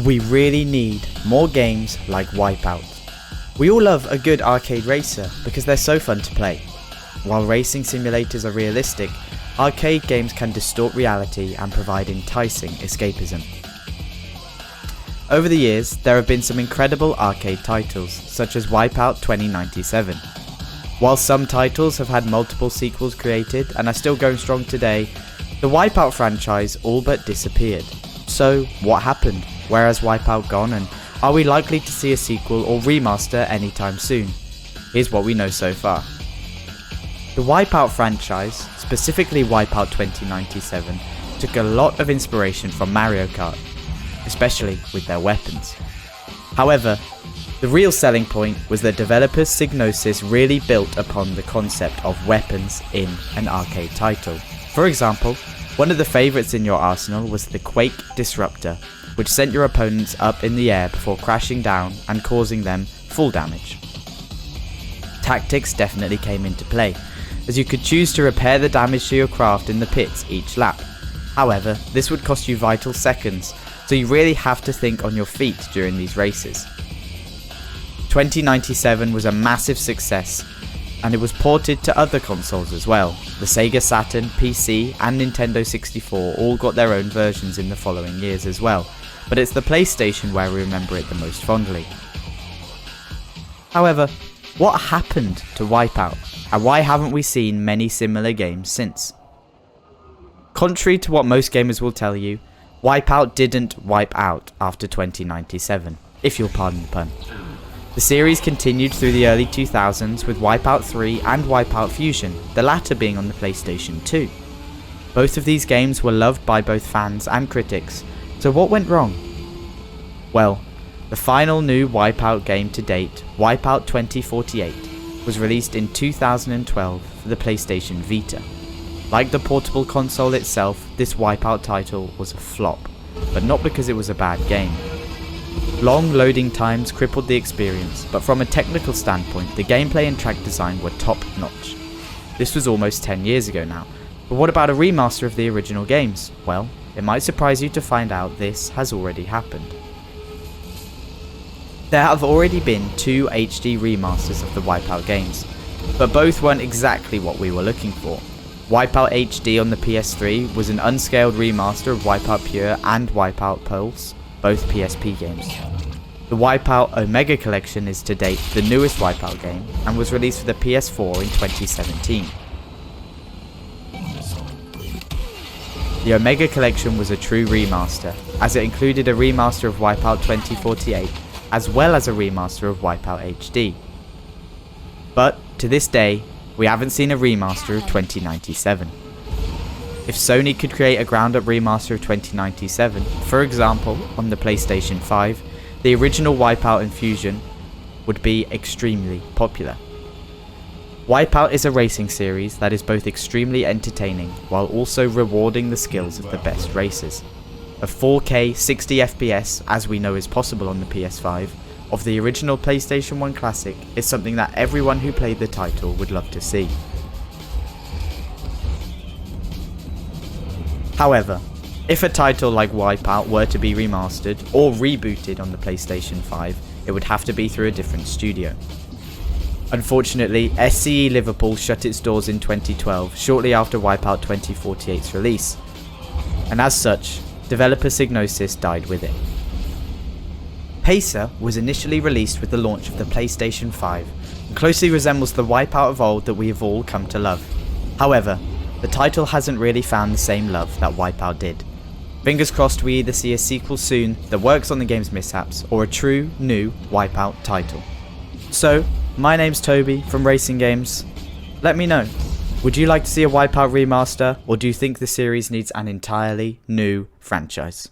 We really need more games like Wipeout. We all love a good arcade racer because they're so fun to play. While racing simulators are realistic, arcade games can distort reality and provide enticing escapism. Over the years, there have been some incredible arcade titles, such as Wipeout 2097. While some titles have had multiple sequels created and are still going strong today, the Wipeout franchise all but disappeared. So, what happened? Where has Wipeout gone, and are we likely to see a sequel or remaster anytime soon? Here's what we know so far. The Wipeout franchise, specifically Wipeout 2097, took a lot of inspiration from Mario Kart, especially with their weapons. However, the real selling point was that developers Psygnosis really built upon the concept of weapons in an arcade title. For example, one of the favourites in your arsenal was the Quake Disruptor, which sent your opponents up in the air before crashing down and causing them full damage. Tactics definitely came into play, as you could choose to repair the damage to your craft in the pits each lap. However, this would cost you vital seconds, so you really have to think on your feet during these races. 2097 was a massive success, and it was ported to other consoles as well. The Sega Saturn, PC and Nintendo 64 all got their own versions in the following years as well, but it's the PlayStation where we remember it the most fondly. However, what happened to Wipeout, and why haven't we seen many similar games since? Contrary to what most gamers will tell you, Wipeout didn't wipe out after 2097, if you'll pardon the pun. The series continued through the early 2000s with Wipeout 3 and Wipeout Fusion, the latter being on the PlayStation 2. Both of these games were loved by both fans and critics, so what went wrong? Well, the final new Wipeout game to date, Wipeout 2048, was released in 2012 for the PlayStation Vita. Like the portable console itself, this Wipeout title was a flop, but not because it was a bad game. Long loading times crippled the experience, but from a technical standpoint, the gameplay and track design were top notch. This was almost 10 years ago now, but what about a remaster of the original games? Well, it might surprise you to find out this has already happened. There have already been 2 HD remasters of the Wipeout games, but both weren't exactly what we were looking for. Wipeout HD on the PS3 was an unscaled remaster of Wipeout Pure and Wipeout Pulse, both PSP games. The Wipeout Omega Collection is to date the newest Wipeout game and was released for the PS4 in 2017. The Omega Collection was a true remaster, as it included a remaster of Wipeout 2048 as well as a remaster of Wipeout HD. But to this day, we haven't seen a remaster of 2097. If Sony could create a ground-up remaster of 2097, for example on the PlayStation 5, the original Wipeout and Fusion would be extremely popular. Wipeout is a racing series that is both extremely entertaining while also rewarding the skills of the best racers. A 4K 60 FPS, as we know is possible on the PS5, of the original PlayStation 1 classic is something that everyone who played the title would love to see. However, if a title like Wipeout were to be remastered or rebooted on the PlayStation 5, it would have to be through a different studio. Unfortunately, SCE Liverpool shut its doors in 2012, shortly after Wipeout 2048's release, and as such, developer Psygnosis died with it. Pacer was initially released with the launch of the PlayStation 5, and closely resembles the Wipeout of old that we have all come to love. However, the title hasn't really found the same love that Wipeout did. Fingers crossed we either see a sequel soon that works on the game's mishaps, or a true, new Wipeout title. So, my name's Toby from Racing Games. Let me know, would you like to see a Wipeout remaster, or do you think the series needs an entirely new franchise?